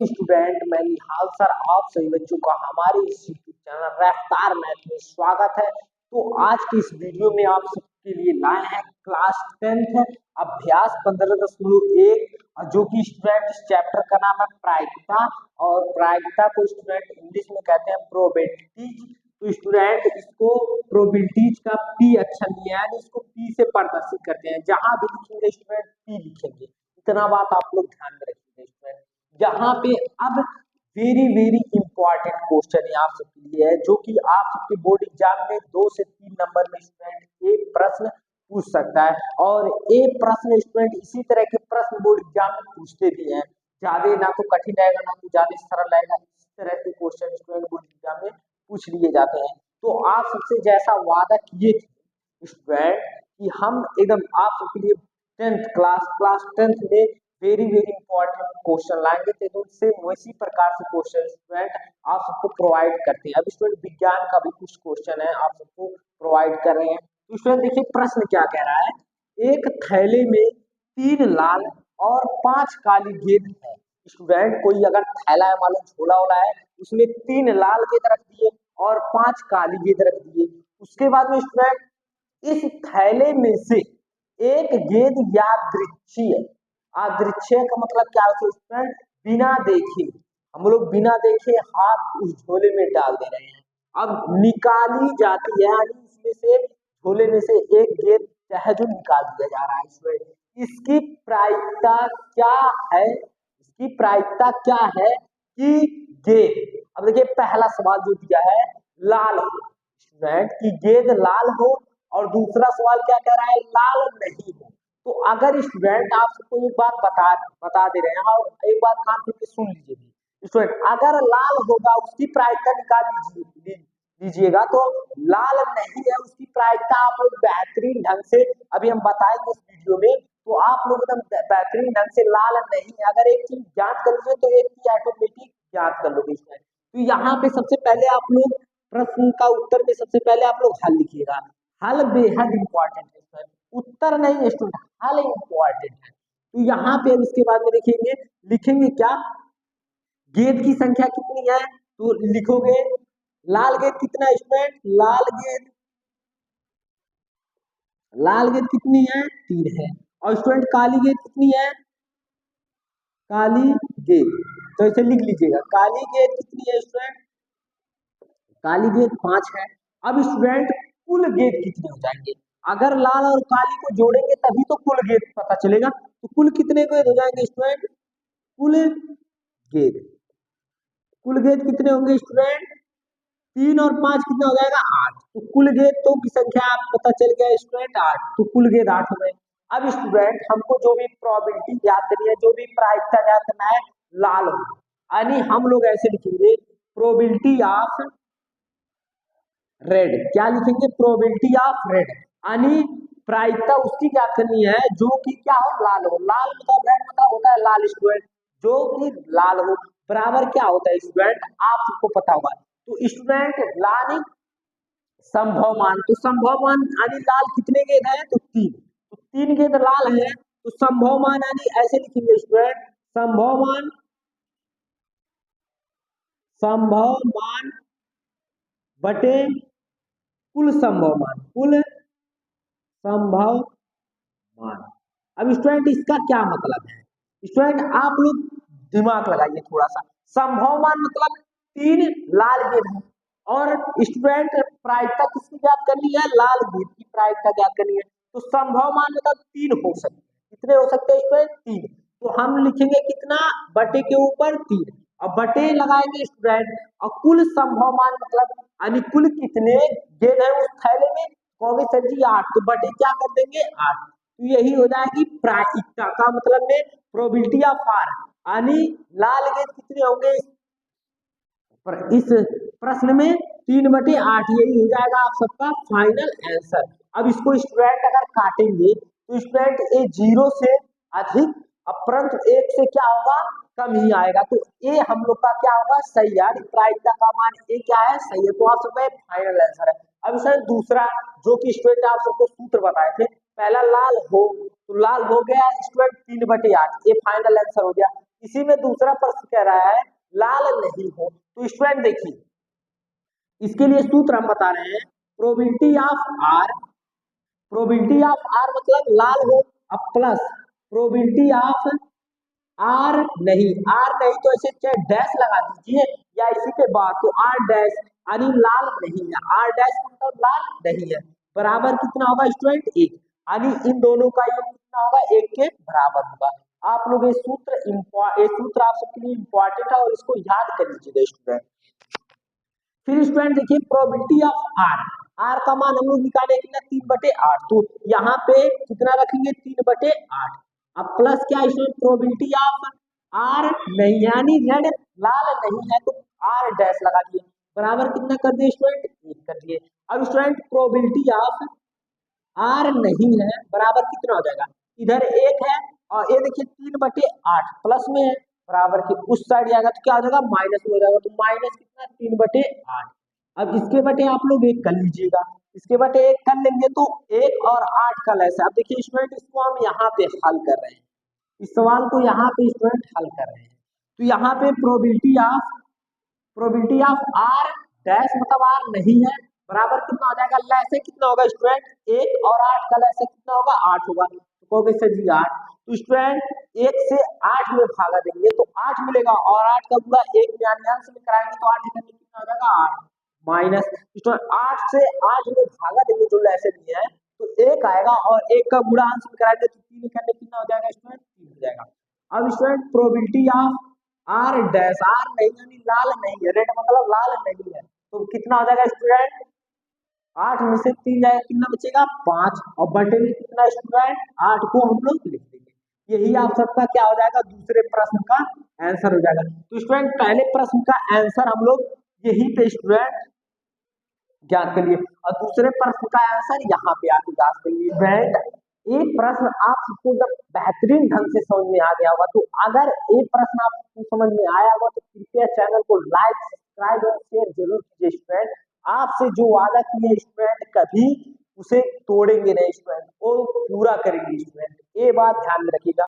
Student, मैं निहाल sir आप सभी बच्चों का हमारे इस यूट्यूब चैनल रफ्तार मैथ में स्वागत है। तो आज की इस वीडियो में आप सबके लिए लाए हैं क्लास 10th अभ्यास 15.1 जो कि स्टूडेंट इस चैप्टर का नाम है प्रायिकता, और प्रायिकता को स्टूडेंट इंग्लिश में कहते हैं प्रोबेबिलिटीज। तो स्टूडेंट इसको प्रोबेबिलिटीज का पी अक्षर लिया है, इसको पी से प्रदर्शित करते हैं। जहां भी लिखेंगे स्टूडेंट पी लिखेंगे, इतना बात आप लोग ध्यान में रखिएगा स्टूडेंट। यहाँ पे अब वेरी इंपॉर्टेंट क्वेश्चन है आप सबके लिए है, जो कि आप सबके बोर्ड एग्जाम में 2 से 3 नंबर में स्टूडेंट एक प्रश्न पूछ सकता है। और एक प्रश्न स्टूडेंट इसी तरह के प्रश्न बोर्ड एग्जाम में पूछते भी हैं, ज्यादा ना तो कठिन रहेगा ना तो ज्यादा सरल रहेगा। इस तरह के क्वेश्चन स्टूडेंट बोर्ड एग्जाम में पूछ लिए जाते हैं। तो आप सबसे जैसा वादा किए थे स्टूडेंट कि हम एकदम आप सबके लिए क्लास 10th में वेरी इंपॉर्टेंट क्वेश्चन लाएंगे, तो सेम उसी प्रकार से क्वेश्चन स्टूडेंट आप सबको प्रोवाइड करते हैं। अब स्टूडेंट विज्ञान का भी कुछ क्वेश्चन है आप सबको प्रोवाइड कर रहे हैं। तो स्टूडेंट देखिए प्रश्न क्या कह रहा है, एक थैले में 3 लाल और 5 काली गेंद है। स्टूडेंट कोई अगर थैला है, मान लो झोला वाला है, उसमें 3 लाल गेंद रख दिए और 5 काली गेंद रख दिए। उसके बाद में स्टूडेंट इस थैले में से एक गेंद यादृच्छिक, यादृच्छिक का मतलब क्या होता है, बिना देखे हम लोग बिना देखे हाथ उस झोले में डाल दे रहे हैं। अब निकाली जाती है, यानी इसमें से झोले में से एक गेंद है जो निकाल दिया जा रहा है। इसमें इसकी प्रायिकता क्या है, इसकी प्रायिकता क्या है कि गेंद, अब देखिए पहला सवाल जो दिया है लाल हो, स्टूडेंट की गेंद लाल हो, और दूसरा सवाल क्या कह रहा है लाल नहीं हो। तो अगर स्टूडेंट आप सबको एक बात बता दे रहे हैं, और एक बात कान खोल के सुन लीजिए स्टूडेंट, अगर लाल होगा उसकी प्रायिकता निकाल लीजिएगा, तो लाल नहीं है उसकी प्रायिकता आप लोग बेहतरीन ढंग से अभी हम बताएंगे इस वीडियो में। तो आप लोग एकदम बेहतरीन ढंग से लाल नहीं है, अगर एक चीज ज्ञात कर लीजिए तो एक चीज ऑटोमेटिक ज्ञात कर लोगे स्टूडेंट। तो यहाँ पे सबसे पहले आप लोग प्रश्न का उत्तर में सबसे पहले आप लोग हल लिखिएगा। हल बेहद इंपॉर्टेंट है, उत्तर नहीं है स्टूडेंट, हल इंपॉर्टेंट है। तो यहाँ पे इसके बाद में देखेंगे, लिखेंगे क्या, गेंद की संख्या कितनी है, तो लिखोगे लाल गेंद कितना है स्टूडेंट, लाल गेंद कितनी है 3 है। और स्टूडेंट काली गेंद कितनी है, काली गेंद, तो इसे लिख लीजिएगा काली गेंद कितनी है स्टूडेंट, काली गेंद 5 है। अब स्टूडेंट कुल गेंद कितने हो जाएंगे, अगर लाल और काली को जोड़ेंगे तभी तो कुल गेंद पता चलेगा। तो कुल कितने गेंद हो जाएंगे स्टूडेंट, कुल गेंद कितने होंगे स्टूडेंट, 3 और 5 कितना हो जाएगा 8। तो कुल गेंद तो की संख्या आप पता चल गया स्टूडेंट 8, तो कुल गेंद 8 हो गए। अब स्टूडेंट हमको जो भी प्रोबेबिलिटी ज्ञात करनी है, जो भी प्रायिकता ज्ञात करना है लाल हो, यानी हम लोग ऐसे लिखेंगे प्रोबेबिलिटी ऑफ रेड, क्या लिखेंगे प्रोबेबिलिटी ऑफ रेड, यानी प्रायिकता उसकी क्या करनी है जो कि क्या हो लाल हो। लाल मतलब रेड मतलब होता है लाल स्टूडेंट, जो कि लाल हो बराबर क्या होता है स्टूडेंट, आप सबको पता होगा। तो स्टूडेंट लाल संभव मान, तो संभव मान यानी लाल कितने गेंद है तो 3, तो 3 गेंद लाल है, तो संभव मान यानी ऐसे लिखेंगे स्टूडेंट संभव मान बटे कुल संभव मान, कुल संभव मान। अब स्टूडेंट इसका क्या मतलब है, स्टूडेंट आप लोग दिमाग लगाइए थोड़ा सा। संभव मान मतलब 3 लाल गेंद है, और स्टूडेंट प्रायिकता किसकी ज्ञात करनी है, लाल गेंद की प्रायिकता ज्ञात करनी है। तो संभव मान मतलब 3 हो सकते हैं, कितने हो सकते हैं स्टूडेंट 3। तो हम लिखेंगे कितना, बटे के ऊपर 3, और बटे लगाएंगे स्टूडेंट, और कुल संभव मान मतलब यानी कुल कितने गेंद है उस थैले में, कहोगे सर जी 8, तो बटे क्या कर देंगे 8। तो यही हो जाएगी प्रायिकता का मतलब में प्रोबेबिलिटी ऑफ आर, यानी लाल गेंद कितने होंगे इस प्रश्न में 3/8, यही हो जाएगा आप सबका फाइनल आंसर। अब इसको स्टूडेंट अगर काटेंगे तो स्टूडेंट ये 0 से अधिक, अपरंतु 1 से क्या होगा कम ही आएगा, तो ये हम लोग का क्या होगा सही है, प्रायिकता का मान ये क्या है सही है, तो आप सबका फाइनल आंसर है। अब सर दूसरा जो कि स्टूडेंट आप सबको सूत्र बताए थे, पहला लाल हो, तो लाल हो गया स्टूडेंट 3/8, ये फाइनल आंसर हो गया। इसी में दूसरा प्रश्न कह रहा है लाल नहीं हो। तो स्टूडेंट देखिए, इसके लिए सूत्र हम बता रहे हैं, probability of R, probability of R मतलब लाल हो, अब प्लस प्रोबेबिलिटी ऑफ आर नहीं, आर नहीं तो ऐसे चाहे डैश लगा दीजिए या इसी के बाद, तो आर डैश यानी लाल नहीं है, आर डैश मतलब लाल नहीं है, बराबर कितना होगा स्टूडेंट, एक, यानी इन दोनों का योग कितना होगा, एक के बराबर होगा। आप लोग ये सूत्र आप सबके लिए इंपॉर्टेंट है और इसको याद कर लीजिएगा स्टूडेंट। फिर स्टूडेंट देखिए प्रोबेबिलिटी ऑफ आर, आर का मान हम लोग निकाले कितना, 3/8, तो यहाँ पे कितना रखेंगे, 3/8, अब प्लस क्या स्टूडेंट, प्रोबेबिलिटी ऑफ आर नहीं यानी रेड लाल नहीं है तो आर डैश लगा दिए, बराबर कितना कर दिए स्टूडेंट, 1 कर दिए। अब स्टूडेंट प्रोबेबिलिटी ऑफ आर नहीं है बराबर कितना हो जाएगा, इधर 1 है और ये देखिए 3/8 प्लस में है, बराबर की उस साइड जाएगा तो क्या हो जाएगा, माइनस में हो जाएगा, तो माइनस कितना, 3/8। अब इसके बटे आप लोग 1 कर लीजिएगा, इसके बटे 1 कर लेंगे तो 1 और 8 का लेस है। अब देखिए स्टूडेंट इसको हम यहाँ पे हल कर रहे हैं, इस सवाल को यहाँ पे स्टूडेंट हल कर रहे हैं, तो यहाँ पे प्रोबेबिलिटी ऑफ आर डैश मतलब आर नहीं है, बराबर कितना हो जाएगा, लैसे कितना होगा स्टूडेंट, 1 और 8 का लैसे कितना होगा, 8 होगा, तो कहोगे सर जी 8, तो स्टूडेंट 1 से 8 में भागा देंगे तो 8 मिलेगा और 8 का गुणा 1 में यानी अंश में कराएंगे तो 8 करने कितना हो जाएगा, 8 माइनस स्टूडेंट 8 से 8 में भागा देंगे जो लैसे दिए हैं तो 1 आएगा और 1 का गुणा अंश में कराएंगे तो 3 करने कितना हो जाएगा स्टूडेंट, 3 हो जाएगा। अब student probability of R dash, R नहीं यानी लाल नहीं है, रेड मतलब लाल नहीं है, तो कितना हो जाएगा स्टूडेंट, 8 में से 3 जाएगा कितना बचेगा, 5 और बटे में कितना स्टूडेंट, 8 को हम लोग लिख देंगे। यही आप सबका क्या हो जाएगा, दूसरे प्रश्न का आंसर हो जाएगा। तो स्टूडेंट पहले प्रश्न का आंसर हम लोग यही पे स्टूडेंट ज्ञात करिए और दूसरे प्रश्न का आंसर यहाँ पे आके ज्ञात करिए। स्टूडेंट ये प्रश्न आप सबको जब बेहतरीन ढंग से समझ में आ गया होगा, तो अगर ये प्रश्न आपको समझ में आया होगा तो कृपया चैनल को लाइक, सब्सक्राइब और शेयर जरूर कीजिए स्टूडेंट। आपसे जो वादा किए स्टूडेंट कभी उसे तोड़ेंगे नहीं स्टूडेंट, वो पूरा करेंगे स्टूडेंट, ये बात ध्यान में रखिएगा।